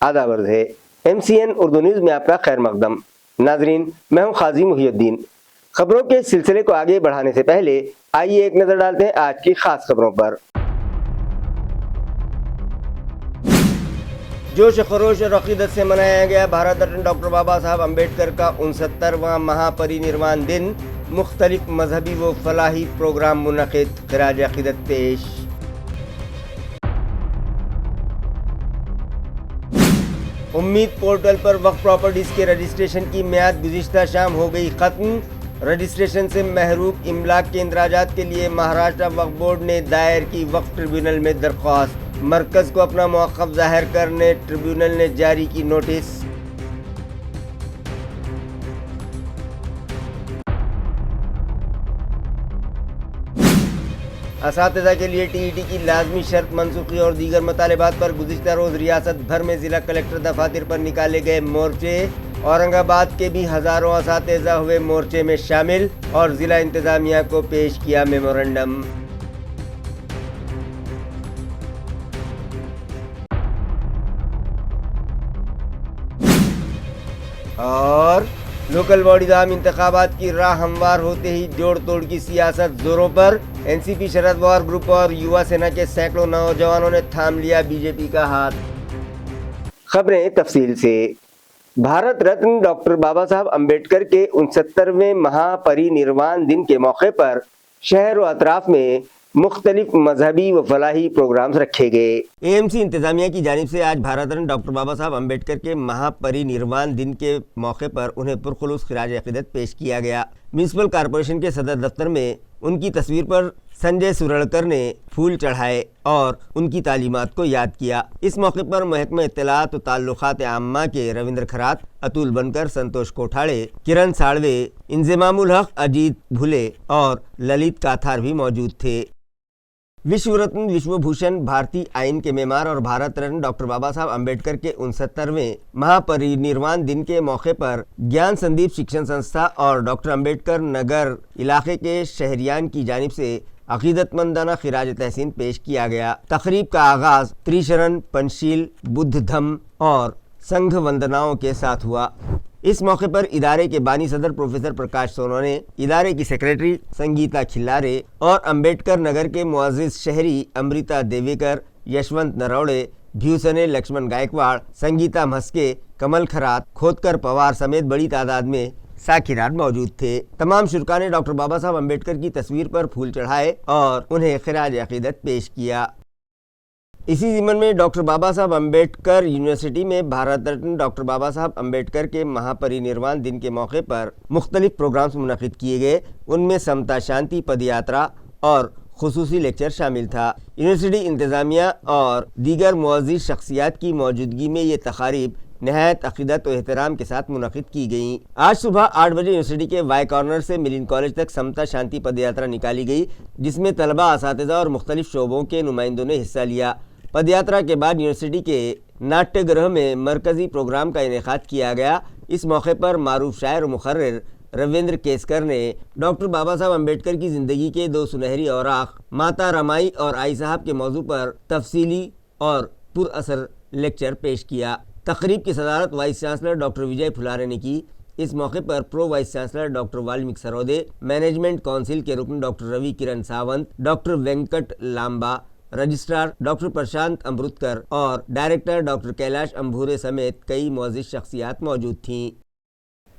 آداب عرض ہے MCN اردو نیوز میں آپ کا خیر مقدم۔ ناظرین، میں ہوں قاضی محی الدین۔ خبروں کے سلسلے کو آگے بڑھانے سے پہلے آئیے ایک نظر ڈالتے ہیں آج کی خاص خبروں پر۔ جوش و خروش اور عقیدت سے منایا گیا بھارت رتن ڈاکٹر بابا صاحب امبیڈکر کا 69واں مہا پری نروان دن۔ مختلف مذہبی و فلاحی پروگرام منعقد، خراج عقیدت پیش۔ امید پورٹل پر وقف پراپرٹیز کے رجسٹریشن کی میعاد گزشتہ شام ہو گئی ختم۔ رجسٹریشن سے محروم املاک کے اندراجات کے لیے مہاراشٹر وقف بورڈ نے دائر کی وقف ٹریبیونل میں درخواست۔ مرکز کو اپنا موقف ظاہر کرنے ٹریبیونل نے جاری کی نوٹس۔ اساتذہ کے لیے TET کی لازمی شرط منسوخی اور دیگر مطالبات پر گزشتہ روز ریاست بھر میں ضلع کلکٹر دفاتر پر نکالے گئے مورچے۔ اورنگ آباد کے بھی ہزاروں اساتذہ ہوئے مورچے میں شامل اور ضلع انتظامیہ کو پیش کیا میمورنڈم۔ اور لوکل باڈیز عام انتخابات کی راہ ہموار ہوتے ہی جوڑ توڑ کی سیاست زوروں پر۔ NCP شرد پوار گروپ اور یووا سینا کے سینکڑوں نوجوانوں نے تھام لیا BJP کا ہاتھ۔ خبریں تفصیل سے۔ بھارت رتن ڈاکٹر بابا صاحب امبیڈکر کے 69ویں مہا پری نروان دن کے موقع پر شہر و اطراف میں مختلف مذہبی و فلاحی پروگرامز رکھے گئے۔ AMC انتظامیہ کی جانب سے آج بھارت رتن ڈاکٹر بابا صاحب امبیڈکر کے مہا پری نروان دن کے موقع پر انہیں پرخلوص خراج عقیدت پیش کیا گیا۔ میونسپل کارپوریشن کے صدر دفتر میں ان کی تصویر پر سنجے سورڑکر نے پھول چڑھائے اور ان کی تعلیمات کو یاد کیا۔ اس موقع پر محکمہ اطلاعات و تعلقات عامہ کے رویندر کھرات، اتول بنکر، سنتوش کوٹھاڑے، کرن ساڑوے، انضمام الحق، اجیت بھولے اور للت کاتھار بھی موجود تھے۔ وشو رتن وشو بھوشن بھارتی آئین کے معمار اور بھارت رتن ڈاکٹر بابا صاحب امبیڈکر کے 69ویں مہا پری نروان دن کے موقع پر گیان سندیپ شکشن سنستھا اور ڈاکٹر امبیڈکر نگر علاقے کے شہریان کی جانب سے عقیدت مندانہ خراج تحسین پیش کیا گیا۔ تقریب کا آغاز تریشرن، پنشیل، بدھ دھم اور سنگھ وندناؤں کے ساتھ ہوا۔ اس موقع پر ادارے کے بانی صدر پروفیسر پرکاش سونونے، ادارے کی سیکریٹری سنگیتا کھلارے اور امبیڈکر نگر کے معزز شہری امرتا دیویکر، یشونت نروڑے، بھیوسنے لکشمن گائیکواڑ، سنگیتا مھسکے، کمل کھرات، کھودکر پوار سمیت بڑی تعداد میں ساکھیرات موجود تھے۔ تمام شرکاء نے ڈاکٹر بابا صاحب امبیڈکر کی تصویر پر پھول چڑھائے اور انہیں خراج عقیدت پیش کیا۔ اسی ضمن میں ڈاکٹر بابا صاحب امبیڈکر یونیورسٹی میں بھارت رتن ڈاکٹر بابا صاحب امبیڈکر کے مہا پری نروان دن کے موقع پر مختلف پروگرامز منعقد کیے گئے۔ ان میں سمتا شانتی پد یاترا اور خصوصی لیکچر شامل تھا۔ یونیورسٹی انتظامیہ اور دیگر معزز شخصیات کی موجودگی میں یہ تقاریب نہایت عقیدت و احترام کے ساتھ منعقد کی گئیں۔ آج صبح 8 بجے یونیورسٹی کے وائی کارنر سے ملین کالج تک سمتا شانتی پد یاترا نکالی گئی، جس میں طلباء، اساتذہ اور مختلف شعبوں کے نمائندوں نے حصہ لیا۔ پد یاترا کے بعد یونیورسٹی کے ناٹیہ گرہ میں مرکزی پروگرام کا انعقاد کیا گیا۔ اس موقع پر معروف شاعر و مقرر رویندر کیسکر نے ڈاکٹر بابا صاحب امبیڈکر کی زندگی کے 2 سنہری اوراق ماتا رمائی اور آئی صاحب کے موضوع پر تفصیلی اور پر اثر لیکچر پیش کیا۔ تقریب کی صدارت vice chancellor doctor Vijay Phulare نے کی۔ اس موقع پر pro vice chancellor doctor Valmik Sarvade, management council کے رکن doctor Ravi Kiran Sawant, doctor Venkat Lamba, registrar doctor Prashant Amritkar اور ڈائریکٹر ڈاکٹر کیلاش امبھورے سمیت کئی معزز شخصیات موجود تھیں۔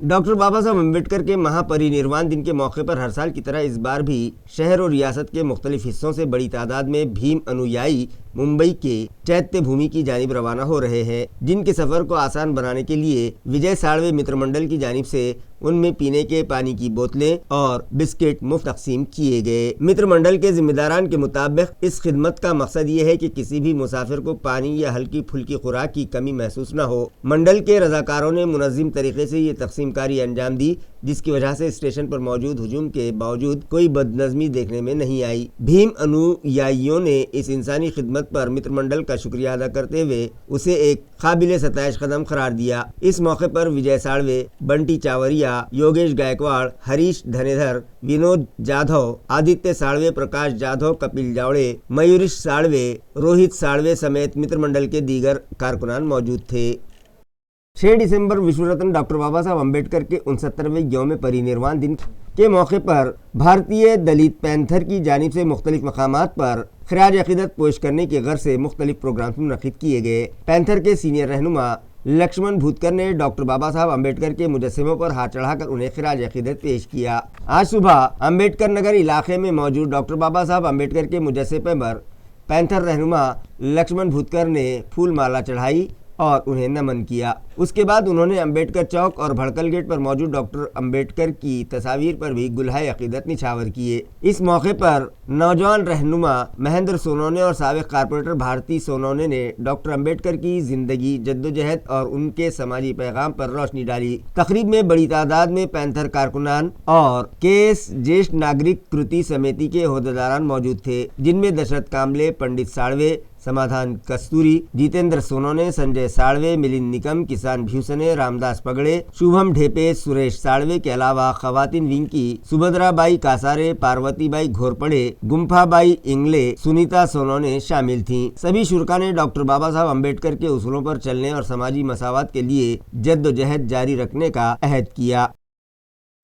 ڈاکٹر بابا صاحب امبیڈکر کے مہا پری نروان دن کے موقع پر ہر سال کی طرح اس بار بھی شہر اور ریاست کے مختلف حصوں سے بڑی تعداد میں بھیم انویائی ممبئی کے چیتیہ بھومی کی جانب روانہ ہو رہے ہیں، جن کے سفر کو آسان بنانے کے لیے وجے ساڑوے متر منڈل کی جانب سے ان میں پینے کے پانی کی بوتلیں اور بسکٹ مفت تقسیم کیے گئے۔ متر منڈل کے ذمہ داران کے مطابق اس خدمت کا مقصد یہ ہے کہ کسی بھی مسافر کو پانی یا ہلکی پھلکی خوراک کی کمی محسوس نہ ہو۔ منڈل کے رضاکاروں نے منظم طریقے سے یہ تقسیم खत्मकारी अंजाम दी, जिसकी वजह से स्टेशन पर मौजूद हुजूम के बावजूद कोई बदनज़मी देखने में नहीं आई। भीम अनुयायियों ने इस इंसानी खिदमत पर मित्र मंडल का शुक्रिया अदा करते हुए उसे एक काबिल सताइश कदम करार दिया। इस मौके पर विजय साळवे, बंटी चावरिया, योगेश गायकवाड़, हरीश धनेधर, विनोद जाधव, आदित्य साळवे, प्रकाश जाधव, कपिल जावड़े, मयूरिश साळवे, रोहित साळवे समेत मित्र मंडल के दीगर कारकुनान मौजूद थे। 6 दिसंबर विश्व रत्न डॉक्टर बाबा साहब अम्बेडकर के 69वें यौम परिनिर्वाण दिन के मौके पर भारतीय दलित पैंथर की जानिब से मुख्तलिफ मकामात पर खराज अकीदत पेश करने के गर्ज से मुख्तलिफ प्रोग्राम मुनक़िद किए गए। पैंथर के सीनियर रहनुमा लक्ष्मण भूतकर ने डॉक्टर बाबा साहब अम्बेडकर के मुजस्समों पर हाथ चढ़ाकर उन्हें खराज अकीदत पेश किया। आज सुबह अम्बेडकर नगर इलाके में मौजूद डॉक्टर बाबा साहब अम्बेडकर के मुजस्समे पर पैंथर रहनुमा लक्ष्मण भूतकर ने फूल माला चढ़ाई और उन्हें नमन किया। उसके बाद उन्होंने अम्बेडकर चौक और भड़कल गेट पर मौजूद डॉक्टर अम्बेडकर की तस्वीर पर भी गुलहाए अकीदत निछावर किए। इस मौके पर नौजवान रहनुमा महेंद्र सोनोने और साबिक कारपोरेटर भारती सोनोने ने डॉक्टर अम्बेडकर की जिंदगी, जद्दोजहद और उनके समाजी पैगाम पर रोशनी डाली। तकरीब में बड़ी तादाद में पैंथर कारकुनान और केस ज्येष्ठ नागरिक कृति समिति के ओहदेदारान मौजूद थे, जिनमें दशरथ कामले, पंडित साळवे, समाधान कस्तूरी, जितेंद्र सोनोने, संजय साळवे, मिलिंद निकम, किसान भ्यूसने, रामदास पगड़े, शुभम ढेपे, सुरेश साळवे के अलावा खवातीन विंग की सुभद्राबाई कासारे, पार्वतीबाई घोरपड़े, गुम्फाबाई इंगले, सुनीता सोनोने शामिल थीं। सभी शुरका ने डॉक्टर बाबा साहब अम्बेडकर के उसूलों पर चलने और समाजी मसावत के लिए जद्दोजहद जारी रखने का अहद किया।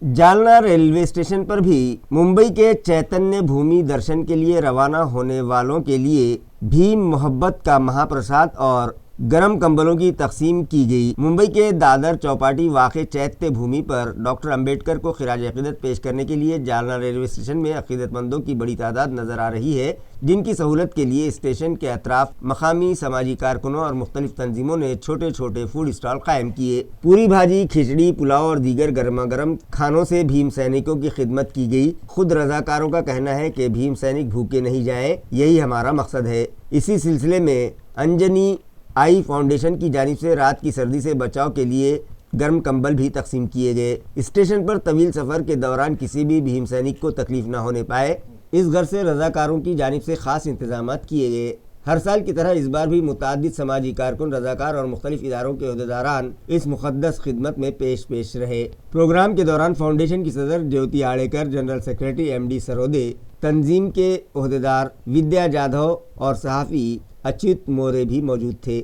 जालना रेलवे स्टेशन पर भी मुंबई के चैतन्य भूमि दर्शन के लिए रवाना होने वालों के लिए भीम मोहब्बत का महाप्रसाद और गरम कंबलों की तकसीम की गई। मुंबई के दादर चौपाटी वाक़े चैत्य भूमि पर डॉक्टर अम्बेडकर को खिराज अकीदत पेश करने के लिए जालना रेलवे स्टेशन में अकीदतमंदों की बड़ी तादाद नजर आ रही है, जिनकी सहूलत के लिए स्टेशन के अतराफ मकामी समाजी कारकुनों और मुख्तलिफ तंजीमों ने छोटे छोटे फूड स्टॉल कायम किए। पूरी भाजी, खिचड़ी, पुलाव और दीगर गर्मा गर्म खानों से भीम सैनिकों की खिदमत की गई। खुद रजाकारों का कहना है कि भीम सैनिक भूखे नहीं जाएं, यही हमारा मकसद है। इसी सिलसिले में अंजनी आई फाउंडेशन की जानिब से रात की सर्दी से बचाव के लिए गर्म कंबल भी तकसीम किए गए। स्टेशन पर तवील सफ़र के दौरान किसी भी भीम सैनिक को तकलीफ न होने पाए, इस घर से रजाकारों की जानिब से ख़ास इंतजामात किए गए। हर साल की तरह इस बार भी मुतादिद समाजी कारकुन, रजाकार और मुख्तलिफ इदारों के ओहदेदारान इस मुक़द्दस खिदमत में पेश रहे। प्रोग्राम के दौरान फाउंडेशन की सदर ज्योति आड़ेकर, जनरल सेक्रेटरी MD सरोदे, तंजीम के ओहदेदार विद्या जाधव और सहाफ़ी अच्युत मोरे भी मौजूद थे।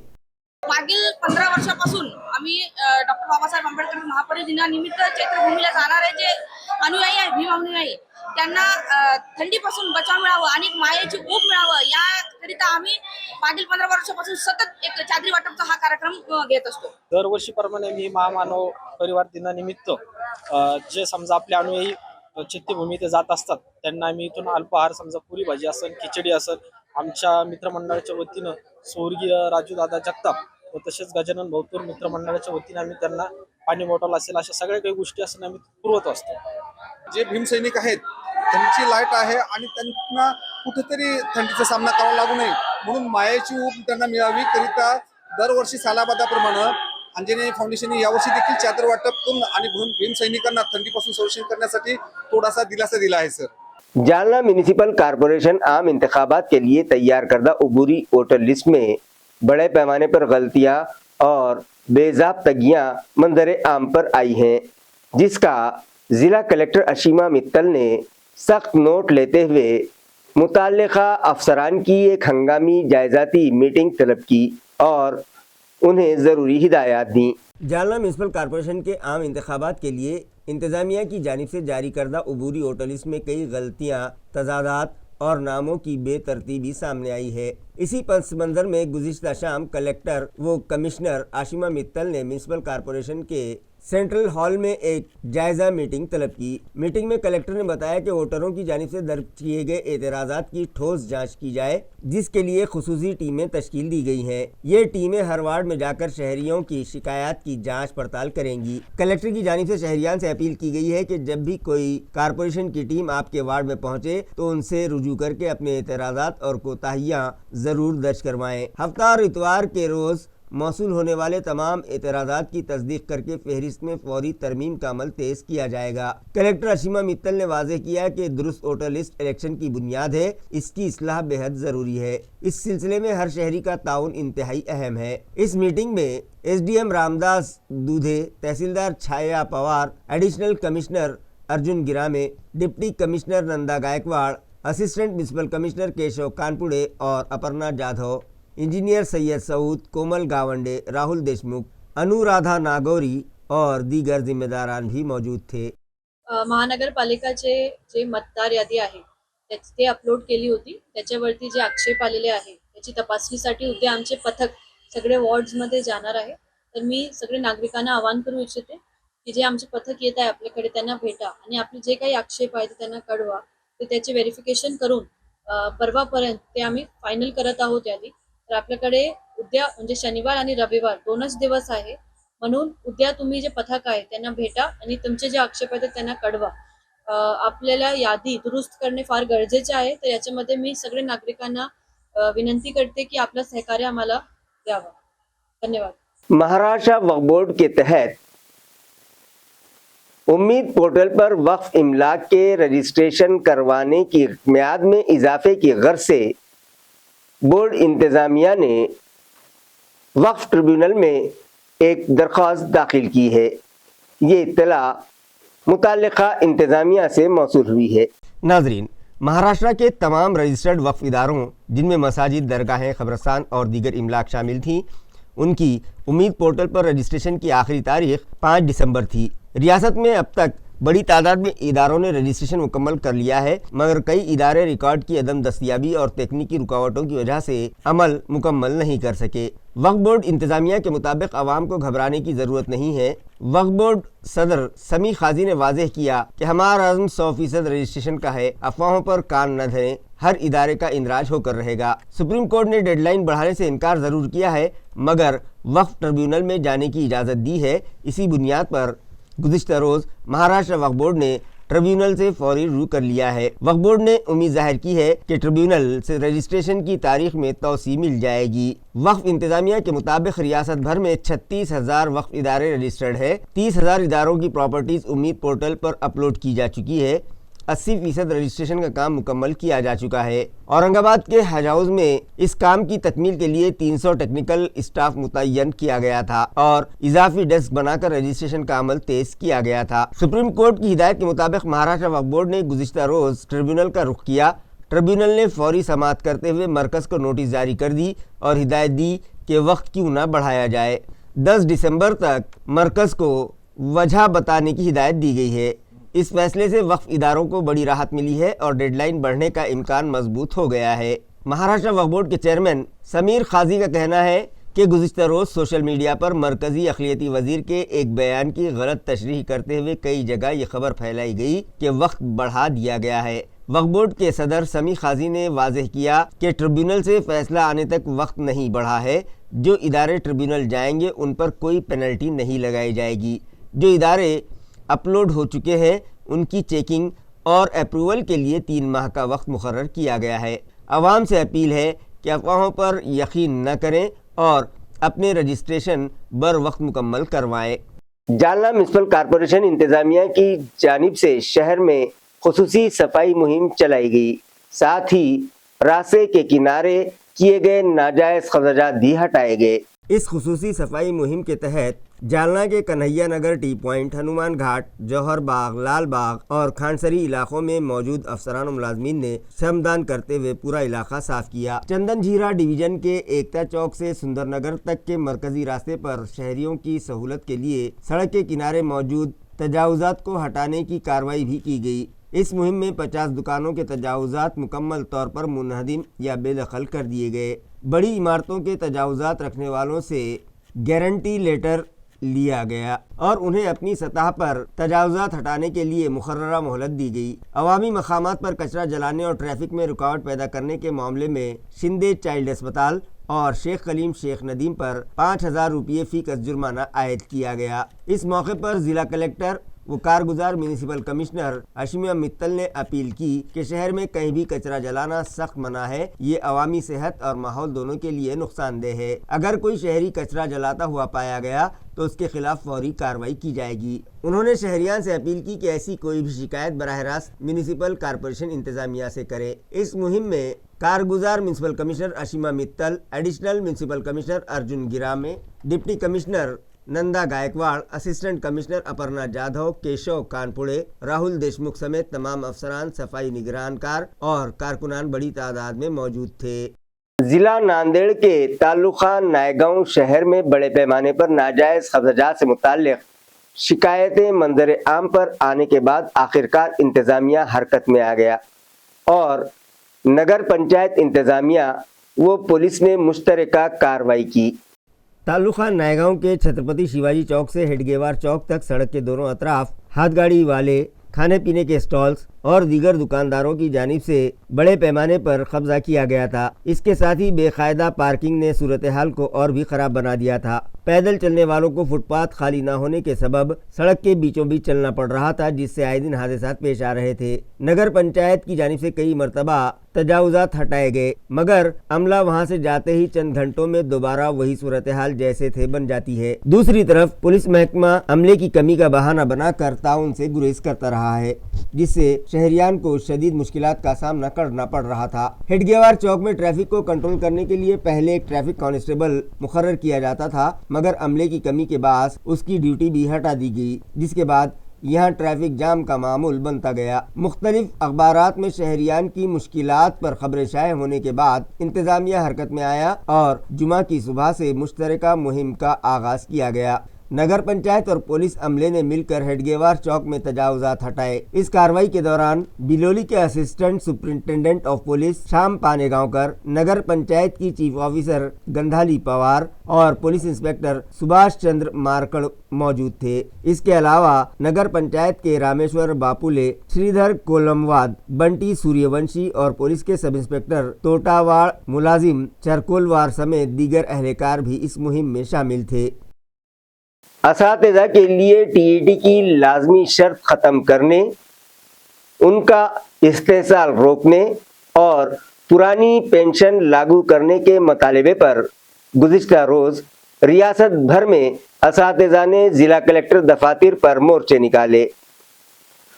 मागील 15 वर्षापासून आम्ही डॉक्टर बाबासाहेब आंबेडकर महापरिनिर्वाणानिमित्त चैत्रभूमीला जाणारे जे अनुयायी आहे, भीम अनुयायी, त्यांना थंडीपासून बचाव मिळावं आणि मायेची ऊब मिळावं याकरिता आम्ही मागील 15 वर्षापासून सतत एक चादरी वाटपचा हा कार्यक्रम घेत असतो। दरवर्षीप्रमाणे मी महामानव परिवार दिनानिमित्त जे समजा आपले अनुयायी चैत्यभूमी ते जात असतात त्यांना आम्ही इथून अल्पहार, समजा पुरी भाजी असेल, खिचडी असेल, आमच्या मित्रमंडळाच्या वतीनं स्वर्गीय राजू दादा जगताप व तसेच गजानन भाऊतूर मित्रमंडळाच्या वतीनं आम्ही त्यांना पाणी बॉटल असेल अशा सगळ्या काही गोष्टी असं आम्ही पुरवत असतो। जे भीमसैनिक आहेत त्यांची लाईट आहे आणि त्यांना कुठेतरी थंडीचा सामना करावा लागू नये म्हणून मायेची ऊब त्यांना मिळावी करिता दरवर्षी सालाबादाप्रमाणे अंजनी फाउंडेशनने यावर्षी देखील चादर वाटप करून आणि भीमसैनिकांना थंडीपासून संरक्षण करण्यासाठी थोडासा दिलासा दिला है। सर, जालना म्यूनिसिपल कॉरपोरेशन आम इंतखाबात के लिए तैयार करदा अबूरी वोटर लिस्ट में बड़े पैमाने पर गलतियां और बेज़ाब्तगियां मंजर आम पर आई हैं, जिसका ज़िला कलेक्टर अशीमा मित्तल ने सख्त नोट लेते हुए मुताल्लिका अफसरान की एक हंगामी जायज़ाती मीटिंग तलब की और उन्हें ज़रूरी हिदायत दी। जालना म्यूनिसिपल कॉरपोरेशन के आम इंतखाबात के लिए इंतज़ामिया की जानिब से जारी करदा अबूरी वोटर लिस्ट में कई गलतियाँ, तजादात और नामों की बेतरतीबी सामने आई है। इसी पस मंज़र में गुज़िश्ता शाम कलेक्टर व कमिश्नर आशिमा मित्तल ने म्यूनिसिपल कॉरपोरेशन के सेंट्रल हॉल में एक जायज़ा मीटिंग तलब की। मीटिंग में कलेक्टर ने बताया कि वोटरों की जानिब से दर्ज किए गए एतराज़ात की ठोस जांच की जाए, जिसके लिए खुसूसी टीमें तश्कील दी गई हैं। ये टीमें हर वार्ड में जाकर शहरियों की शिकायत की जांच पड़ताल करेंगी। कलेक्टर की जानिब से शहरियान से अपील की गई है कि जब भी कोई कारपोरेशन की टीम आपके वार्ड में पहुँचे तो उनसे रुजू करके अपने एतराज़ात और कोताहियाँ ज़रूर दर्ज करवाएँ। हफ्ता और इतवार के रोज़ موصول ہونے والے تمام اعتراضات کی تصدیق کر کے فہرست میں فوری ترمیم کا عمل تیز کیا جائے گا۔ کلکٹر اشیما متل نے واضح کیا کہ درست ووٹر لسٹ الیکشن کی بنیاد ہے، اس کی اصلاح بے حد ضروری ہے۔ اس سلسلے میں ہر شہری کا تعاون انتہائی اہم ہے۔ اس میٹنگ میں S D M Ramdas Dudhe, tehsildar Chhaya Pawar, additional commissioner Arjun Grame, deputy commissioner Nanda Gaikwad, assistant municipal commissioner Keshav Kanpude اور اپرنا جادھو، انجینئر سید سعود، کومل گاونڈے، راہل دیشمکھ، अनुराधा नागोरी और दीगर जिम्मेदारान भी मौजूद थे। महानगरपालिकाचे जे मतदार यादी आहे ते अपलोड केली होती, त्याच्यावरती जे आक्षेप आलेले आहे त्याची तपासणीसाठी उद्या आमचे पथक सगळे वॉर्ड्समध्ये जाणार आहे। तर मी सगळे नागरिकांना आवाहन करू इच्छिते की जे आमचे पथक येत आहे आपल्याकडे त्यांना भेटा आणि आपले जे काही आक्षेप आहे ते त्यांना कळवा, तर त्याचे व्हेरिफिकेशन करून परवापर्यंत ते आम्ही फायनल करत आहोत यादी। तर आपल्याकडे उद्या म्हणजे शनिवार आणि रविवार दोनच दिवस आहे, म्हणून उद्या तुम्ही जे पथक आहे त्यांना भेटा आणि तुमचे जे आक्षेप आहेत त्यांना कळवा। आपल्याला यादी दुरुस्त करणे फार गरजेचे आहे, तर याच्यामध्ये मी सगळे नागरिकांना विनंती करते की आपलं सहकार्य आम्हाला द्यावं। धन्यवाद। महाराष्ट्र वक्फ बोर्ड के तहत उम्मीद पोर्टल पर वक्फ इमलाक के रजिस्ट्रेशन करवाने की मियाद में इजाफे की गर्ज से बोर्ड इंतजामिया ने वक्फ ट्रिब्यूनल में एक दरख्वास्त दाखिल की है। ये इत्तला मुताल्लिका इंतजामिया से मौसूल हुई है। नाजरीन, महाराष्ट्र के तमाम रजिस्टर्ड वक्फ इदारों जिनमें मसाजिद, दरगाहें, खबरस्तान और दीगर इमलाक शामिल थीं, उनकी उम्मीद पोर्टल पर रजिस्ट्रेशन की आखिरी तारीख 5 दिसंबर थी। रियासत में अब तक बड़ी तादाद में इदारों ने रजिस्ट्रेशन मुकम्मल कर लिया है, मगर कई इदारे रिकॉर्ड की अदम दस्तयाबी और तकनीकी रुकावटों की वजह से अमल मुकम्मल नहीं कर सके। वक्फ बोर्ड इंतजामिया के मुताबिक आवाम को घबराने की ज़रूरत नहीं है। वक्फ बोर्ड सदर समी खाजी ने वाज़ेह किया कि हमारा अज़्म 100% रजिस्ट्रेशन का है, अफवाहों पर कान न धरें, हर इदारे का इंदराज होकर रहेगा। सुप्रीम कोर्ट ने डेडलाइन बढ़ाने से इनकार ज़रूर किया है, मगर वक्फ ट्रिब्यूनल में जाने की इजाज़त दी है। इसी बुनियाद पर गुज़िश्ता रोज़ महाराष्ट्र वक्फ बोर्ड ने ट्रिब्यूनल से फौरी रुजू कर लिया है। वक्फ बोर्ड ने उम्मीद जाहिर की है कि ट्रिब्यूनल से रजिस्ट्रेशन की तारीख में तौसी मिल जाएगी। वक्फ इंतजामिया के मुताबिक रियासत भर में 36,000 वक्फ इदारे रजिस्टर्ड है। 30,000 इदारों की प्रॉपर्टीज़ उम्मीद पोर्टल पर अपलोड की जा चुकी है। 80% रजिस्ट्रेशन का काम मुकम्मल किया जा चुका है। औरंगाबाद के हज हाउस में इस काम की तकमील के लिए 300 टेक्निकल स्टाफ मुतय्यन किया गया था और इजाफी डेस्क बनाकर रजिस्ट्रेशन का अमल तेज किया गया था। सुप्रीम कोर्ट की हिदायत के मुताबिक महाराष्ट्र वक्फ बोर्ड ने गुज़िश्ता रोज़ ट्रिब्यूनल का रुख किया। ट्रिब्यूनल ने फौरी समाअत करते हुए मरकज़ को नोटिस जारी कर दी और हिदायत दी कि वक्त क्यों न बढ़ाया जाए। 10 दिसंबर तक मरकज़ को वजह बताने की हिदायत दी गई है। इस फैसले से वक्फ इदारों को बड़ी राहत मिली है और डेडलाइन बढ़ने का इम्कान मजबूत हो गया है। महाराष्ट्र वक्फ बोर्ड के चेयरमैन समीर खाजी का कहना है कि गुज़िश्ता रोज़ सोशल मीडिया पर मरकज़ी अक़लियती वज़ीर के एक बयान की गलत तशरीह करते हुए कई जगह ये खबर फैलाई गई कि वक्त बढ़ा दिया गया है। वक्फ बोर्ड के सदर समी खाजी ने वाज़ेह किया कि ट्रिब्यूनल से फ़ैसला आने तक वक्त नहीं बढ़ा है। जो इदारे ट्रिब्यूनल जाएंगे उन पर कोई पेनल्टी नहीं लगाई जाएगी। जो इदारे अपलोड हो चुके हैं उनकी चेकिंग और अप्रूवल के लिए 3 माह का वक्त मुकर्रर किया गया है। आवाम से अपील है कि अफवाहों पर यकीन न करें और अपने रजिस्ट्रेशन बर वक्त मुकम्मल करवाएं। जालना म्यूनसिपल कॉरपोरेशन इंतज़ामिया की जानिब से शहर में खुसूसी सफाई मुहिम चलाई गई। साथ ही रास्ते के किनारे किए गए नाजायज़ खर्चात भी हटाए गए। इस खुसूसी सफाई मुहिम के तहत जालना के कन्हैया नगर, टी पॉइंट, हनुमान घाट, जौहर बाग, लाल बाग और खानसरी इलाकों में मौजूद अफसरान और मुलाजमीन ने श्रमदान करते हुए पूरा इलाका साफ किया। चंदन झीरा डिवीजन के एकता चौक से सुंदरनगर तक के मरकजी रास्ते पर शहरियों की सहूलत के लिए सड़क के किनारे मौजूद तजावुजात को हटाने की कार्रवाई भी की गई। इस मुहिम में 50 दुकानों के तजावुजात मुकम्मल तौर पर मुनहदिम या बेदखल कर दिए गए। बड़ी इमारतों के तजावुजात रखने वालों से गारंटी लेटर लिया गया और उन्हें अपनी सतह पर तजावुजात हटाने के लिए मुकर्ररा मोहलत दी गई। अवामी मकामात पर कचरा जलाने और ट्रैफिक में रुकावट पैदा करने के मामले में शिंदे चाइल्ड अस्पताल और शेख कलीम शेख नदीम पर 5,000 रुपये फ़ी गज जुर्माना आयद किया गया। इस मौके पर ज़िला कलेक्टर वो कारगुजार म्यूनिसिपल कमिश्नर अशीमा मित्तल ने अपील की कि शहर में कहीं भी कचरा जलाना सख्त मना है। ये अवामी सेहत और माहौल दोनों के लिए नुकसानदेह है। अगर कोई शहरी कचरा जलाता हुआ पाया गया तो उसके खिलाफ फौरी कार्रवाई की जाएगी। उन्होंने शहरियान से अपील की कि ऐसी कोई भी शिकायत बराह रास्त म्यूनिसिपल कॉरपोरेशन इंतजामिया से करे। इस मुहिम में कारगुजार municipal commissioner Ashima Mittal, additional municipal commissioner Arjun Girame, deputy commissioner Nanda Gaikwad, assistant commissioner Aparna Jadhav, Keshav Kanpude, Rahul Deshmukh समेत तमाम अफसरान, सफाई निगरानकार और कारकुनान बड़ी तादाद में मौजूद थे। जिला नांदेड़ के तालुका नायगांव शहर में बड़े पैमाने पर नाजायज कब्जात से मुताल्लिक शिकायतें मंजर आम पर आने के बाद आखिरकार इंतजामिया हरकत में आ गया और नगर पंचायत इंतजामिया व पुलिस ने मुश्तरका कार्रवाई की। तालुका नायगांव के छत्रपति शिवाजी चौक से हेडगेवार चौक तक सड़क के दोनों अतराफ हाथगाड़ी वाले, खाने पीने के स्टॉल्स और दीगर दुकानदारों की जानिब से बड़े पैमाने पर कब्जा किया गया था। इसके साथ ही बेकायदा पार्किंग ने सूरत हाल को और भी खराब बना दिया था। पैदल चलने वालों को फुटपाथ खाली न होने के सबब सड़क के बीचों बीच चलना पड़ रहा था, जिससे आए दिन हादसात पेश आ रहे थे। नगर पंचायत की जानिब से कई मरतबा तजावुजात हटाए गए, मगर अमला वहां से जाते ही चंद घंटों में दोबारा वही सूरत हाल जैसे थे बन जाती है। दूसरी तरफ पुलिस महकमा अमले की कमी का बहाना बनाकर ताउन से गुरेज करता रहा है, जिससे शहरियान को शदीद मुश्किलात का सामना करना पड़ रहा था। हेडगेवार चौक में ट्रैफिक को कंट्रोल करने के लिए पहले एक ट्रैफिक कांस्टेबल मुकर्रर किया जाता था, मगर अमले की कमी के बायस उसकी ड्यूटी भी हटा दी गई, जिसके बाद यहाँ ट्रैफिक जाम का मामूल बनता गया। मुख्तलिफ अखबारात में शहरियान की मुश्किलात पर खबरें शाये होने के बाद इंतजामिया हरकत में आया और जुमा की सुबह से मुश्तरका मुहिम का आगाज किया गया। नगर पंचायत और पुलिस अमले ने मिलकर हेडगेवार चौक में तजावुजात हटाए। इस कार्रवाई के दौरान बिलोली के assistant superintendent of police Shyam Panegaonkar, nagar panchayat की चीफ ऑफिसर गंधाली पवार और पुलिस इंस्पेक्टर सुभाष चंद्र मारकड़ मौजूद थे। इसके अलावा नगर पंचायत के रामेश्वर बापुले, श्रीधर कोलमवाद, बंटी सूर्यवंशी और पुलिस के सब इंस्पेक्टर तोटावाड़, मुलाजिम चरकोलवार समेत दीगर अहलकार भी इस मुहिम में शामिल थे। असातिज़ा के लिए टीईटी की लाजमी शर्त ख़त्म करने, उनका इस्तेहसाल रोकने और पुरानी पेंशन लागू करने के मुतालबे पर गुज़िश्ता रोज़ रियासत भर में असातिज़ा ने ज़िला कलेक्टर दफातर पर मोर्चे निकाले।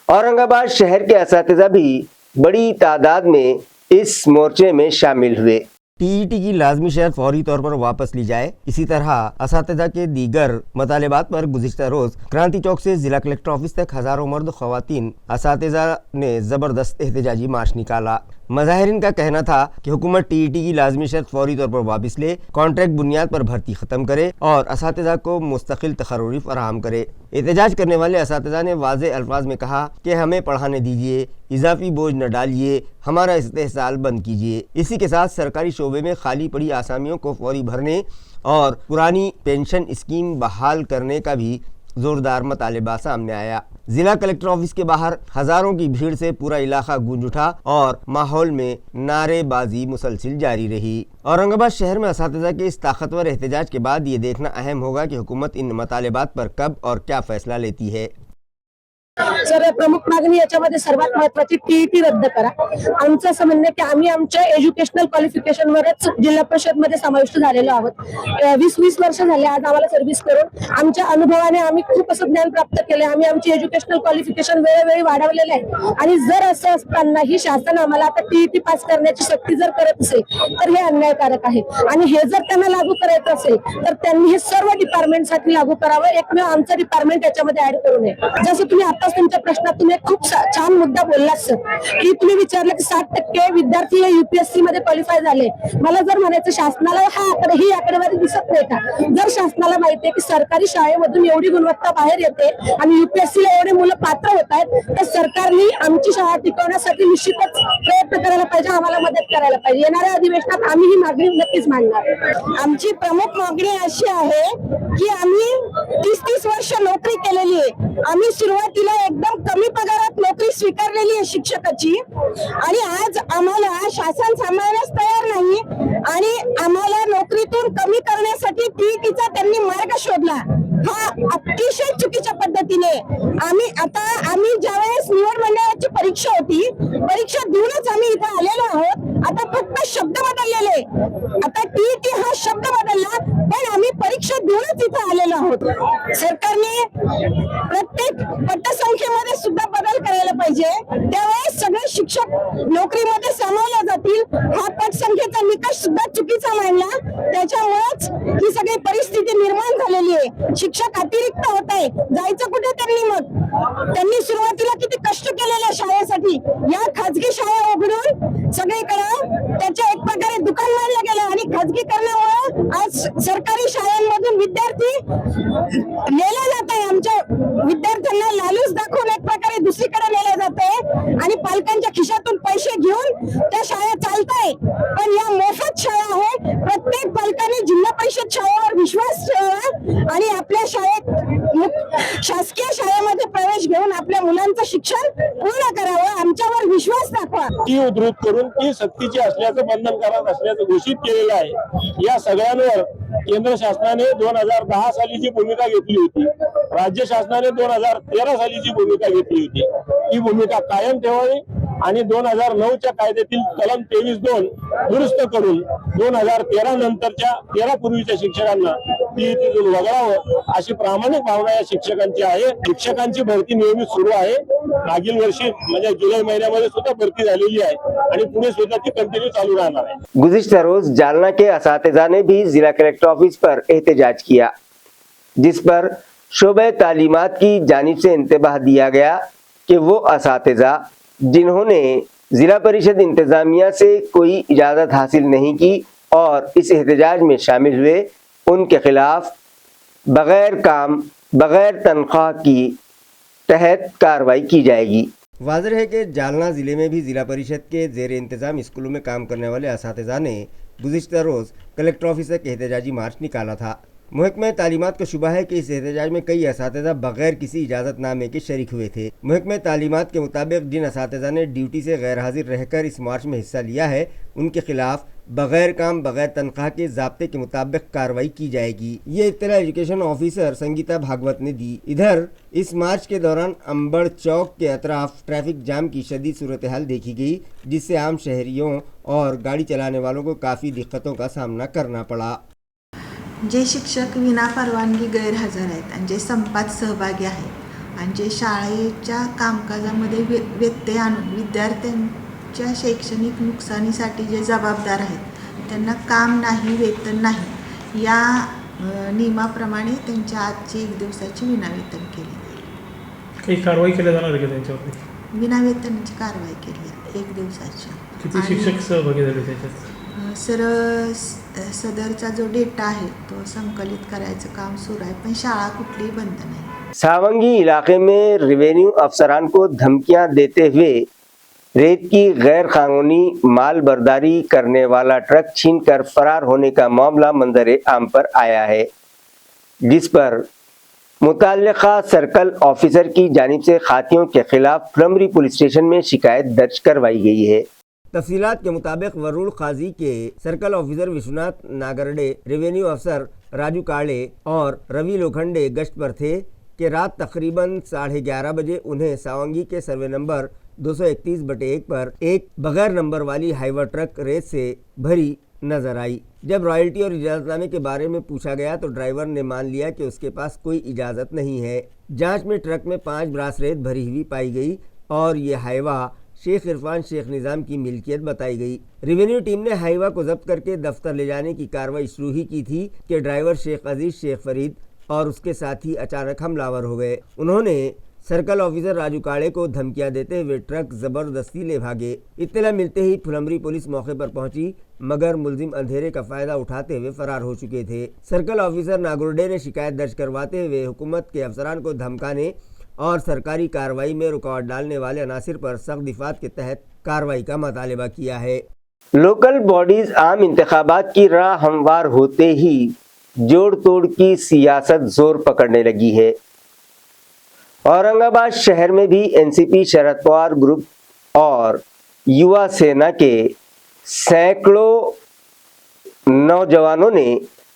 औरंगाबाद शहर के असातिज़ा भी बड़ी तादाद में इस मोर्चे में शामिल हुए। टीईटी की लाजमी शर्त फौरी तौर पर वापस ली जाए। इसी तरह असातिज़ा के दीगर मुतालिबात पर गुज़िश्ता रोज़ क्रांति चौक से जिला कलेक्टर ऑफिस तक हज़ारों मर्द ख़वातीन असातिज़ा ने ज़बरदस्त एहतजाजी मार्च निकाला। मज़ाहिरीन का कहना था कि हुकूमत टीईटी की लाजमी शर्त फौरी तौर पर वापस ले, कॉन्ट्रैक्ट बुनियाद पर भर्ती ख़त्म करे और असातिज़ा को मुस्तकिल तक़र्रुरी फराहम करे। एहतजाज करने वाले असातिज़ा ने वाज़े अल्फाज में कहा कि हमें पढ़ाने दीजिए, इजाफी बोझ न डालिए, हमारा इस्तेहसाल बंद कीजिए। इसी के साथ सरकारी शोबे में खाली पड़ी आसामियों को फौरी भरने और पुरानी पेंशन स्कीम बहाल करने का भी जोरदार मुतालिबा सामने आया। जिला कलेक्टर ऑफिस के बाहर हजारों की भीड़ से पूरा इलाका गूंज उठा और माहौल में नारेबाजी मुसलसिल जारी रही। औरंगाबाद शहर में असातिज़ा के इस ताकतवर एहतजाज के बाद ये देखना अहम होगा कि हुकूमत इन मुतालिबात पर कब और क्या फैसला लेती है। सर, प्रमुख मागणी याच्यामध्ये सर्वात महत्त्वाची टीईटी रद्द करा। आमचं असं म्हणणं आहे की आम्ही आमच्या एज्युकेशनल क्वालिफिकेशनवरच जिल्हा परिषद मध्ये समाविष्ट झालेलो आहोत। 20 वर्ष झाले आज आम्हाला सर्व्हिस करून आमच्या अनुभवाने आम्ही खूप असं ज्ञान प्राप्त केले। आम्ही आमची एज्युकेशनल क्वालिफिकेशन वेळोवेळी वाढवलेले आहे आणि जर असं असतानाही शासन आम्हाला आता टीईटी पास करण्याची सक्ती जर करत असेल तर हे अन्यायकारक आहे आणि हे जर त्यांना लागू करायचं असेल तर त्यांनी हे सर्व डिपार्टमेंटसाठी लागू करावं। एकमेव आमचं डिपार्टमेंट याच्यामध्ये ऍड करू नये। जसं तुम्ही आता तुमच्या प्रश्नातून एक खूप छान मुद्दा बोललात सर, की तुम्ही विचारलं की 60% विद्यार्थी युपीएससी मध्ये क्वालिफाय झाले। मला जर म्हणायचं शासनाला ही आकडेवारी दिसत नाही का? जर शासनाला माहिती आहे की सरकारी शाळेमधून एवढी गुणवत्ता बाहेर येते आणि युपीएससीला एवढे मुलं पात्र होत आहेत, तर सरकारने आमची शाळा टिकवण्यासाठी निश्चितच प्रयत्न करायला पाहिजे, आम्हाला मदत करायला पाहिजे। येणाऱ्या अधिवेशनात आम्ही ही मागणी नक्कीच मांडणार। आमची प्रमुख मागणी अशी आहे की आम्ही 30 वर्ष नोकरी केलेली आहे। आम्ही सुरुवातीला एकदम कमी पगारात नोकरी स्वीकारलेली आहे शिक्षकाची आणि आज आम्हाला शासन सांभाळण्यास तयार नाही आणि आम्हाला नोकरीतून कमी करण्यासाठी टीईटीचा त्यांनी मार्ग शोधला। हा अतिशय चुकीच्या पद्धतीने नाहीये. आम्ही ज्यावेळेस निवड मंडळाची परीक्षा होती, परीक्षा देऊनच आम्ही इथे आलेलो आहोत. आता फक्त शब्द बदललेले, आता टीईटी हा शब्द बदलला, पण आम्ही परीक्षा देऊनच इथे आलेलो आहोत. सरकारने प्रत्येक पटसंख्येमध्ये सुद्धा बदल करायला पाहिजे. त्यावेळेस सगळे शिक्षक नोकरीमध्ये सामावले जातील. हा पटसंख्येचा निकष सुद्धा चुकीचा मांडला, त्याच्यामुळेच ही सगळी परिस्थिती निर्माण झालेली आहे. शिक्षक अतिरिक्त होत आहे, जायचं कुठे त्यांनी? मग त्यांनी सुरुवातीला किती कष्ट केलेल्या शाळेसाठी. या खाजगी शाळा उघडून सगळीकडे त्याच्या एक प्रकारे दुकान मानलं गेलं आणि खाजगीकरणामुळे आज सरकारी शाळांमधून विद्यार्थी नेले जात आहे. आमच्या विद्यार्थ्यांना लालूच दाखवून एक प्रकारे दुसरीकडे नेले जाते आणि पालकांच्या खिशातून पैसे घेऊन त्या शाळा चालताय. पण या मोफत शाळा आहे. प्रत्येक पालकांनी जिल्हा परिषद शाळेवर विश्वास ठेवावा आणि आपल्या शाळेत शासकीय शाळेमध्ये प्रवेश घेऊन आपल्या मुलांचं शिक्षण पूर्ण करावं. आमच्यावर विश्वास दाखवा. ती उद्धृत करून ती सक्तीची असल्याचं बंधनकारक असल्याचं घोषित केलेलं आहे. या सगळ्यांवर केंद्र शासनाने 2010 साली जी भूमिका घेतली होती, राज्य शासनाने 2013 साली जी भूमिका घेतली होती, ती भूमिका कायम ठेवावी आणि 2009च्या कायद्यातील कलम 23(2) दुरुस्त करून 2013 नंतरच्या 13 पूर्वीच्या शिक्षकांना ती तिथून वगळावं अशी प्रामाणिक भावना या शिक्षकांची आहे. शिक्षकांची भरती नियमित सुरू आहे. मागील वर्षी म्हणजे जुलै महिन्यामध्ये सुद्धा भरती झालेली आहे आणि पुढे सुद्धा ती कंटिन्यू चालू राहणार आहे. गुज़िश्ता रोज जालना के असातिज़ा ने भी जिला कलेक्टर ऑफिस पर एहतजाज किया, जिस पर शोबे तालीमात की जानिब से इंतबाह दिया गया कि वो असातिज़ा जिन्होंने जिला परिषद इंतजामिया से कोई इजाज़त हासिल नहीं की और इस एहतजाज में शामिल हुए, उनके खिलाफ बगैर काम बगैर तनख्वाह की तहत कार्रवाई की जाएगी। वाज़ेह है कि जालना ज़िले में भी ज़िला परिषद के ज़ेर इंतज़ाम स्कूलों में काम करने वाले असातिज़ा ने गुज़िश्ता रोज़ कलेक्टर ऑफिस से एहतजाजी मार्च निकाला था। महकमा तालीमात को शुबा है कि इस एहतजाज में कई असातिज़ा बगैर किसी इजाज़तनामे के शरीक हुए थे। महकमा तालीमात के मुताबिक जिन असातिज़ा ने ड्यूटी से गैर हाजिर रहकर इस मार्च में हिस्सा लिया है, उनके खिलाफ बगैर काम बगैर तनख्वाह के ज़ाब्ते के मुताबिक कार्रवाई की जाएगी। ये इत्तला एजुकेशन ऑफिसर संगीता भागवत ने दी। इधर इस मार्च के दौरान अंबड़ चौक के अतराफ ट्रैफिक जाम की शदीद सूरत हाल देखी गई, जिससे आम शहरियों और गाड़ी चलाने वालों को काफ़ी दिक्कतों का सामना करना पड़ा। जे शिक्षक विना परवानगी गैरहजर आहेत आणि जे संपात सहभागी आहेत आणि जे शाळेच्या कामकाजामध्ये व्यत्यय आणून विद्यार्थ्यांच्या शैक्षणिक नुकसानीसाठी जे जबाबदार आहेत, त्यांना काम नाही, वेतन नाही, या नियमाप्रमाणे त्यांच्या आजची 1 दिवसाची विनावेतन केली जाईल. काही कारवाई केली जाणार आहे का त्यांच्यावरती? विनावेतनाची कारवाई केली आहे 1 दिवसाची. किती शिक्षक सहभागी झाले त्याच्यात? सर, सदरचा जो डेटा आहे तो संकलित करायचं काम सुरू आहे, पण शाळा कुठलीही बंद नाही. सावंगी इलाके में रेवेन्यू अफसरान को धमकियां देते हुए रेत की गैर कानूनी माल बर्दारी करने वाला ट्रक छीनकर फरार होने का मामला मंजर आम पर आया है, जिस पर मुताल्लिका सर्कल ऑफिसर की जानिब से खातियों के खिलाफ फुलंब्री पुलिस स्टेशन में शिकायत दर्ज करवाई गई है। तफसीलात के मुताबिक वरुण काजी के सर्कल ऑफिसर विश्वनाथ नागरडे, रेवेन्यू अफसर राजू काले और रवि लोखंडे गश्त पर थे कि रात तकरीबन 11:30 बजे उन्हें सावंगी के सर्वे नंबर 231/1 पर एक बगैर नंबर वाली हाईवा ट्रक रेत से भरी नजर आई। जब रॉयल्टी और इजाज़तनामे के बारे में पूछा गया तो ड्राइवर ने मान लिया कि उसके पास कोई इजाज़त नहीं है। जांच में ट्रक में 5 ब्रास रेत भरी हुई पाई गई और ये हाईवा शेख इरफान शेख निज़ाम की मिल्कियत बताई गई। रेवेन्यू टीम ने हाईवा को जब्त करके दफ्तर ले जाने की कार्रवाई शुरू ही की थी कि ड्राइवर शेख अजीज शेख फरीद और उसके साथी अचानक हमलावर हो गए। उन्होंने सर्कल ऑफिसर राजू काड़े को धमकियां देते हुए ट्रक जबरदस्ती ले भागे। इत्तला मिलते ही फुलंब्री पुलिस मौके पर पहुंची, मगर मुलजिम अंधेरे का फायदा उठाते हुए फरार हो चुके थे। सर्कल ऑफिसर नागुर्डे ने शिकायत दर्ज करवाते हुए हुकूमत के अफसरान को धमकाने और सरकारी कार्रवाई में रुकावट डालने वाले अनासिर पर सख्त दिफात के तहत कार्रवाई का मुतालबा किया है। लोकल बॉडीज आम इंतखाबात की राह हमवार होते ही जोड़ तोड़ की सियासत जोर पकड़ने लगी है। औरंगाबाद शहर में भी एनसीपी शरद पवार ग्रुप और युवा सेना के सैकड़ों नौजवानों ने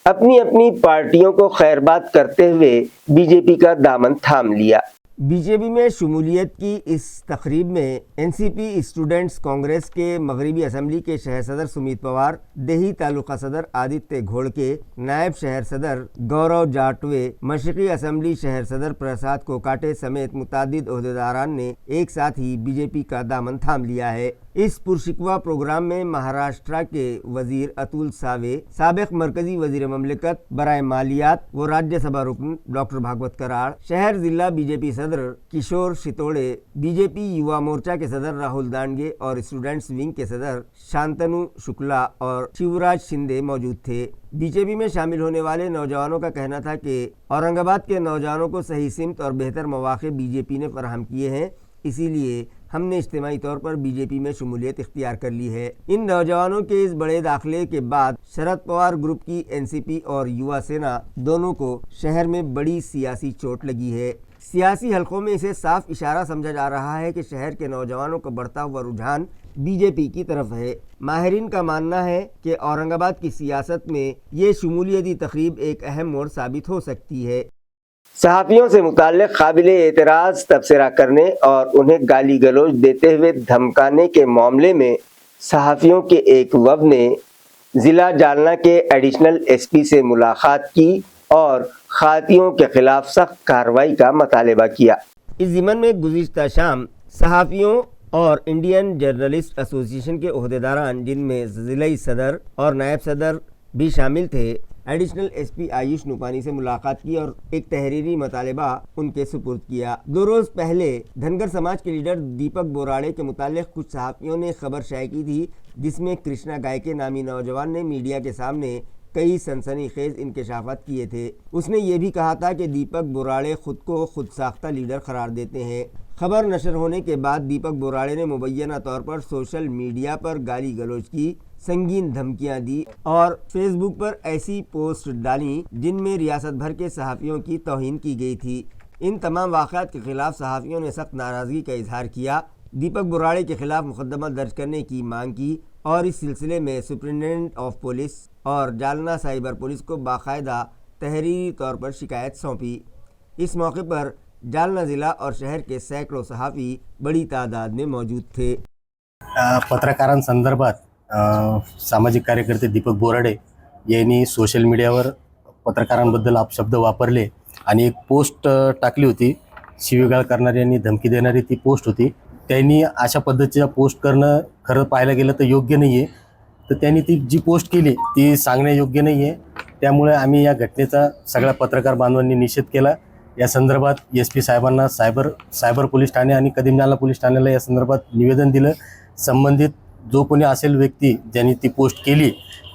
अपनी अपनी पार्टियों को खैरबाद करते हुए बीजेपी का दामन थाम लिया। बीजेपी में शमूलियत की इस तकरीब में एनसीपी स्टूडेंट्स कांग्रेस के मगरबी असम्बली के शहर सदर सुमित पवार, देही तालुका सदर आदित्य घोड़के, नायब शहर सदर गौरव जाटवे, मशरकी असम्बली शहर सदर प्रसाद कोकाटे समेत मुतादिद ओहदेदारान ने एक साथ ही बीजेपी का दामन थाम लिया है। इस पुरशिकवा प्रोग्राम में महाराष्ट्र के वजीर अतुल सावे, साबिक मरकजी वजीर ममलिकत बराए मालियात व राज्यसभा रुकन डॉक्टर भागवत कराड़, शहर जिला बीजेपी सदर किशोर शितोड़े, बीजेपी युवा मोर्चा के सदर राहुल दांडगे और स्टूडेंट्स विंग के सदर शांतनु शुक्ला और शिवराज शिंदे मौजूद थे। बीजेपी में शामिल होने वाले नौजवानों का कहना था कि औरंगाबाद के नौजवानों को सही सिमत और बेहतर मौके बीजेपी ने फराहम किए हैं, इसीलिए हमने इज्तिमाई तौर पर बीजेपी में शमूलियत इख्तियार कर ली है। इन नौजवानों के इस बड़े दाखिले के बाद शरद पवार ग्रुप की एनसीपी और युवा सेना दोनों को शहर में बड़ी सियासी चोट लगी है। सियासी हलकों में इसे साफ इशारा समझा जा रहा है कि शहर के नौजवानों का बढ़ता हुआ रुझान बीजेपी की तरफ है। माहिरीन का मानना है कि औरंगाबाद की सियासत में ये शमूलियती तकरीब एक अहम मोड़ साबित हो सकती है। सहाफ़ियों से मुताल्लिक़ काबिले एतराज़ तबसरा करने और उन्हें गाली गलौज देते हुए धमकाने के मामले में सहाफ़ियों के एक वफ़द ने ज़िला जालना के एडिशनल एसपी से मुलाकात की और खातियों के खिलाफ सख्त कार्रवाई का मुतालबा किया। इस ज़िमन में गुज़िश्ता शाम सहाफ़ियों और इंडियन जर्नलिस्ट एसोसिएशन के ओहदेदारान, जिनमें ज़िला सदर और नायब सदर भी शामिल थे, एडिशनल एसपी आयुष नुपानी से मुलाकात की और एक तहरीरी मुतालबा उनके सुपुर्द किया। 2 रोज़ पहले धनगर समाज के लीडर दीपक बोराड़े के मुतालिक कुछ सहाफ़ियों ने खबर शाये की थी, जिसमें कृष्णा गायके नामी नौजवान ने मीडिया के सामने कई सनसनीखेज इंकशाफात किए थे। उसने ये भी कहा था कि दीपक बोराड़े खुद को खुद साख्ता लीडर करार देते हैं। खबर नशर होने के बाद दीपक बोराड़े ने मुबैना तौर पर सोशल मीडिया पर गाली गलौज की, संगीन धमकियां दी और फेसबुक पर ऐसी पोस्ट डाली जिनमें रियासत भर के सहाफ़ियों की तौहीन की गई थी। इन तमाम वाक़यात के खिलाफ सहाफ़ियों ने सख्त नाराज़गी का इजहार किया, दीपक बोराड़े के खिलाफ मुकदमा दर्ज करने की मांग की और इस सिलसिले में सुप्रिटेंडेंट ऑफ पुलिस और जालना साइबर पुलिस को बाकायदा तहरीरी तौर पर शिकायत सौंपी। इस मौके पर जालना ज़िला और शहर के सैकड़ों सहाफ़ी बड़ी तादाद में मौजूद थे। पत्रकारांसंदर्भात सामाजिक कार्यकर्ते दीपक बोराडे यांनी सोशल मीडियावर पत्रकारांबद्दल अपशब्द वापरले आणि एक पोस्ट टाकली होती, शिवीगाळ करणारी आणि धमकी देणारी ती पोस्ट होती। त्यांनी अशा पद्धतीच्या पोस्ट करणं खरं पाहायला गेलं तर योग्य नाही आहे, तर त्यांनी ती जी पोस्ट केली ती सांगणे योग्य नाही आहे। त्यामुळे आम्ही या घटनेचा सगळ्या पत्रकार बांधवांनी निषेध केला। या संदर्भात एसपी साहेबांना सायबर पोलीस ठाणे आणि कदीमनाला पोलीस ठाण्याला या संदर्भात निवेदन दिलं। संबंधित जो कोणी असेल व्यक्ती ज्यांनी ती पोस्ट केली,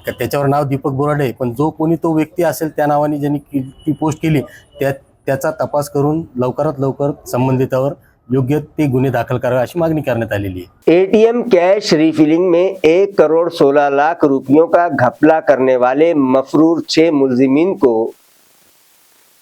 त्याच्यावर नाव दीपक बोराडे, पण जो कोणी तो व्यक्ती असेल त्या नावाने ज्यांनी ती पोस्ट केली त्याचा तपास करून लवकरात लवकर संबंधितावर योग्य ते गुन्हे दाखल करावे अशी मागणी करण्यात आलेली आहे। एटीएम कैश रिफिलिंग में 1 करोड़ 16 लाख रुपयों का घपला करने वाले मफरूर 6 मुलजिमीन को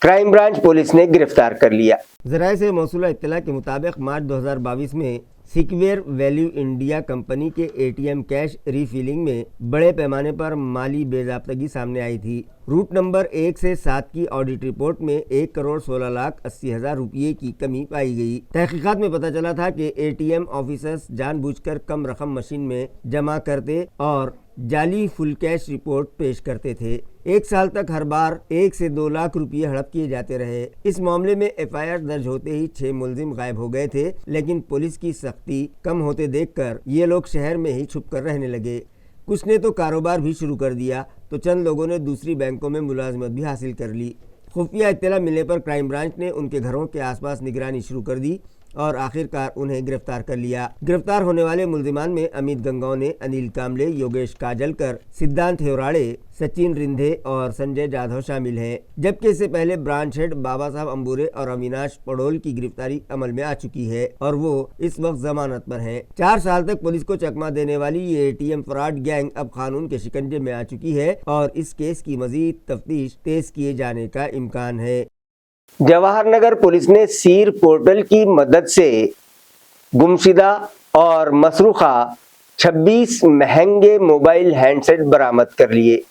क्राइम ब्रांच पुलिस ने गिरफ्तार कर लिया। ज़राए से मौसूला इत्तला के मुताबिक मार्च 2022 में सिक्वेयर वैल्यू इंडिया कंपनी के एटीएम कैश रीफिलिंग में बड़े पैमाने पर माली बेज़ाब्तगी सामने आई थी। रूट नंबर 1 से 7 की ऑडिट रिपोर्ट में 1 करोड़ 16 लाख 80 हज़ार रुपये की कमी पाई गई। तहकीकात में पता चला था कि एटीएम ऑफिसर्स जानबूझकर कम रकम मशीन में जमा करते और जाली फुल कैश रिपोर्ट पेश करते थे। 1 साल तक हर बार 1 से 2 लाख रुपये हड़प किए जाते रहे। इस मामले में एफआईआर दर्ज होते ही 6 मुलजिम गायब हो गए थे, लेकिन पुलिस की सख्ती कम होते देखकर ये लोग शहर में ही छुप कर रहने लगे। कुछ ने तो कारोबार भी शुरू कर दिया, तो चंद लोगों ने दूसरी बैंकों में मुलाजमत भी हासिल कर ली। खुफिया इत्तला मिलने पर क्राइम ब्रांच ने उनके घरों के आसपास निगरानी शुरू कर दी और आखिरकार उन्हें गिरफ्तार कर लिया। गिरफ्तार होने वाले मुलजिमान में अमित गंगौने, अनिल कामले, योगेश काजलकर, सिद्धांत हेवराड़े, सचिन रिंधे और संजय जाधव शामिल हैं, जबकि इससे पहले ब्रांच हेड बाबा साहब अंबुरे और अविनाश पड़ोल की गिरफ्तारी अमल में आ चुकी है और वो इस वक्त जमानत पर हैं। 4 साल तक पुलिस को चकमा देने वाली ये एटीएम फ्रॉड गैंग अब कानून के शिकंजे में आ चुकी है और इस केस की मजीद तफ्तीश तेज किए जाने का इम्कान है। जवाहर नगर पुलिस ने सीर पोर्टल की मदद से गुमशुदा और मसरूखा 26 महंगे मोबाइल हैंडसेट बरामद कर लिए।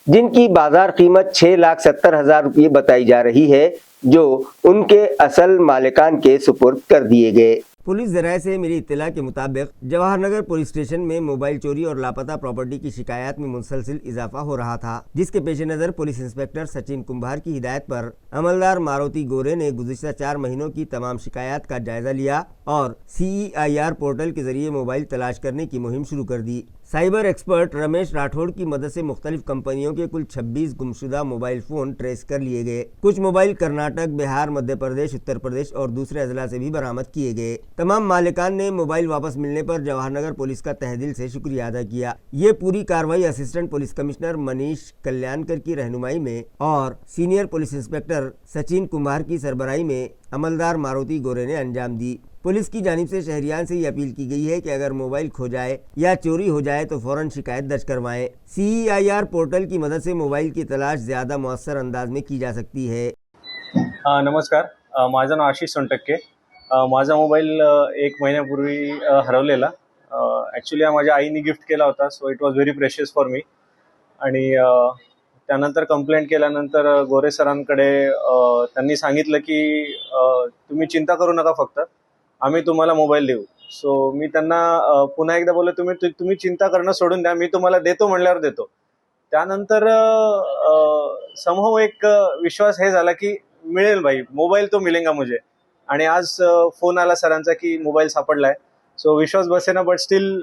जिनकी बाजार कीमत 6,70,000 रुपये बताई जा रही है, जो उनके असल मालिकान के सुपुर्द कर दिए गए। पुलिस ज़राए से मिली इत्तला के मुताबिक जवाहर नगर पुलिस स्टेशन में मोबाइल चोरी और लापता प्रॉपर्टी की शिकायत में मुसलसिल इजाफा हो रहा था, जिसके पेश नज़र पुलिस इंस्पेक्टर सचिन कुंभार की हिदायत पर अमलदार मारुति गोरे ने गुज़िश्ता 4 महीनों की तमाम शिकायत का जायजा लिया और CEIR पोर्टल के जरिए मोबाइल तलाश करने की मुहिम शुरू कर दी। साइबर एक्सपर्ट रमेश राठौड़ की मदद से मुख्तलिफ कंपनियों के कुल 26 गुमशुदा मोबाइल फ़ोन ट्रेस कर लिए गए। कुछ मोबाइल कर्नाटक, बिहार, मध्य प्रदेश, उत्तर प्रदेश और दूसरे अजला से भी बरामद किए गए। तमाम मालिकान ने मोबाइल वापस मिलने पर जवाहरनगर पुलिस का तहे दिल से शुक्रिया अदा किया। ये पूरी कार्रवाई assistant police commissioner Manish Kalyankar की रहनुमाई में और senior police inspector Sachin Kumar की सरबराही में अमलदार मारुति गोरे ने अंजाम दी। पुलिस की जानिब से शहरियान से ये अपील की गई है कि अगर मोबाइल खो जाए या चोरी हो जाए तो फौरन शिकायत दर्ज करवाएं। CEIR पोर्टल की मदद से मोबाईल की तलाश ज़्यादा मौसर अंदाज में की जा सकती है। नमस्कार, माझं नाव आशिष सोनटक्के। माझा मोबाईल 1 महिन्यापूर्वी हरवलेला। ॲक्च्युली माझ्या आईने गिफ्ट केला होता, so it was very precious for me. आणि त्यानंतर कंप्लेंट केल्यानंतर गोरे सरांकडे त्यांनी सांगितलं की तुम्ही चिंता करू नका, फक्त आम्ही तुम्हाला मोबाईल देऊ। सो मी त्यांना पुन्हा एकदा बोललो, तुम्ही चिंता करणं सोडून द्या, मी तुम्हाला देतो म्हणल्यावर देतो। त्यानंतर समहाऊ एक विश्वास हे झाला की मिळेल भाई, मोबाईल तो मिलेगा मुझे। आणि आज फोन आला सरांचा की मोबाईल सापडलाय। सो विश्वास बसेना, but still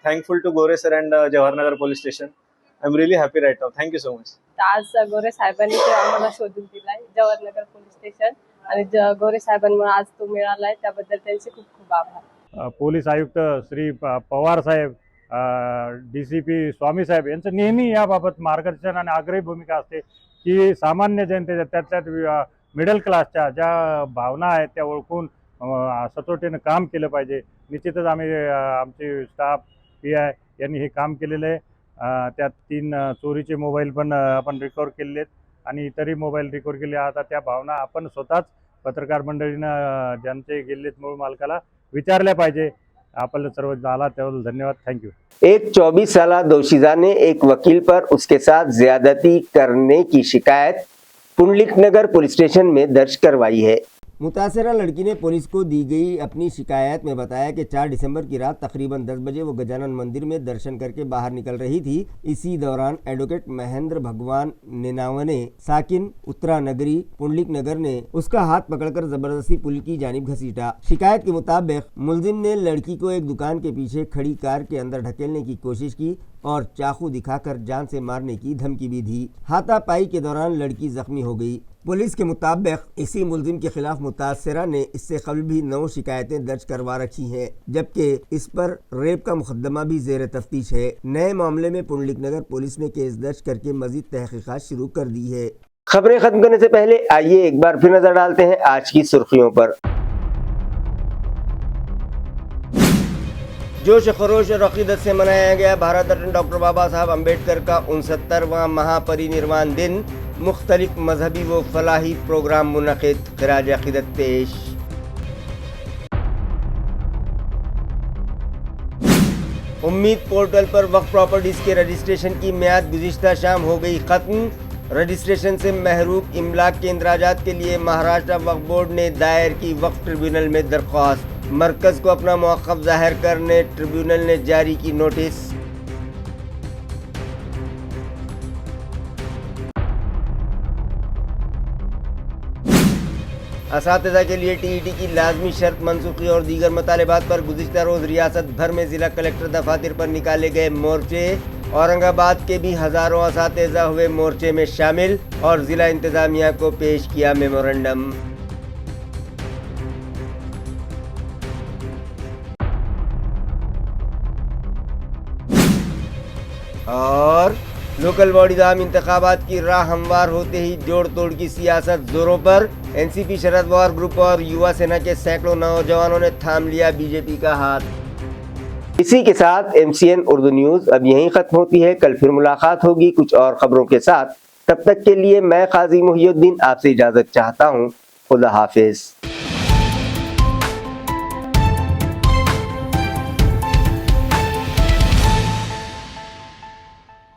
thankful to Gore sir and Jawaharnagar police station. I am really happy right now, thank you so much. आज गोरे साहेबांनी तो आम्हाला शोधून दिलाय, जवाहरनगर पोलीस स्टेशन, आणि गोरे साहेबांमुळे आज तो मिळालाय, त्याबद्दल त्यांचे खूप खूप आभार। पोलीस आयुक्त श्री पवार साहेब, DCP स्वामी साहेब यांचं नेहमी याबाबत मार्गदर्शन आणि आग्रही भूमिका असते की सामान्य जनतेच्या त्यातल्या मिडल क्लासच्या ज्या भावना आहेत त्या ओळखून सचोटीनं काम केलं पाहिजे। निश्चितच आम्ही आमचे स्टाफ PI यांनी हे काम केलेलं आहे। त्यात 3 चोरीचे मोबाईल पण आपण रिकवर केलेले आहेत आणि इतरही मोबाईल रिकवर केले। आता त्या भावना आपण स्वतःच पत्रकार मंडळीनं ज्यांचे गेलेत मूळ मालकाला विचारल्या पाहिजे। आपल्याला सर्व झाला त्याबद्दल धन्यवाद, थँक्यू। एक 24 साला दोशीजा ने एक वकील पर उसके साथ ज्यादती करने की शिकायत पुंडलिक नगर पुलिस स्टेशन में दर्ज करवाई है। मुतासरा लड़की ने पुलिस को दी गई अपनी शिकायत में बताया कि 4 दिसंबर की रात तकरीबन 10 बजे वो गजानन मंदिर में दर्शन करके बाहर निकल रही थी। इसी दौरान एडवोकेट महेंद्र भगवान निनावने साकिन उत्तरा नगरी पुंडलिक नगर ने उसका हाथ पकड़कर जबरदस्ती पुल की जानिब घसीटा। शिकायत के मुताबिक मुलजिम ने लड़की को एक दुकान के पीछे खड़ी कार के अंदर ढकेलने की कोशिश की और चाकू दिखाकर जान से मारने की धमकी भी दी। हाथापाई के दौरान लड़की जख्मी हो गई। पुलिस के मुताबिक इसी मुलजिम के खिलाफ मुतासरा ने इससे कबल भी 9 शिकायतें दर्ज करवा रखी हैं, जबकि इस पर रेप का मुकदमा भी ज़ेर तफ्तीश है। नए मामले में पुंडलिक नगर पुलिस ने केस दर्ज करके मजीद तहकीकात शुरू कर दी है। खबरें खत्म करने से पहले आइए एक बार फिर नजर डालते हैं आज की सुर्खियों पर। जोश खरोश और अकीदत से मनाया गया भारत रत्न डॉक्टर बाबा साहब अम्बेडकर का 69वां महापरिनिर्वाण दिन। मुख्तलिफ मजहबी व फलाही प्रोग्राम मुनक़िद, खिराज अक़ीदत पेश। उम्मीद पोर्टल पर वक्फ प्रॉपर्टीज़ के रजिस्ट्रेशन की मियाद गुज़िश्ता शाम हो गई ख़त्म। रजिस्ट्रेशन से महरूम इमलाक के इंदराजात के लिए महाराष्ट्र वक्फ बोर्ड ने दायर की वक्फ ट्रिब्यूनल में दरख्वास्त। मरकज़ को अपना मौक़िफ़ ज़ाहिर करने ट्रिब्यूनल ने जारी की नोटिस। असातिज़ा के लिए TET की लाजमी शर्त मनसूखी और दीगर मुतालिबात पर गुज़िश्ता रोज़ रियासत भर में ज़िला कलेक्टर दफातर पर निकाले गए मोर्चे। औरंगाबाद के भी हज़ारों असातिज़ा हुए मोर्चे में शामिल और ज़िला इंतज़ामिया को पेश किया मेमोरेंडम। और लोकल बॉडीज आम इंतखाबात की राह हमवार होते ही जोड़ तोड़ की सियासत जोरों पर। NCP शरद पवार ग्रुप और युवा सेना के सैकड़ों नौजवानों ने थाम लिया बीजेपी का हाथ। इसी के साथ MCN उर्दू न्यूज़ अब यहीं ख़त्म होती है। कल फिर मुलाकात होगी कुछ और खबरों के साथ। तब तक के लिए मैं काजी मुहियुद्दीन आपसे इजाज़त चाहता हूँ। खुदा हाफिज़।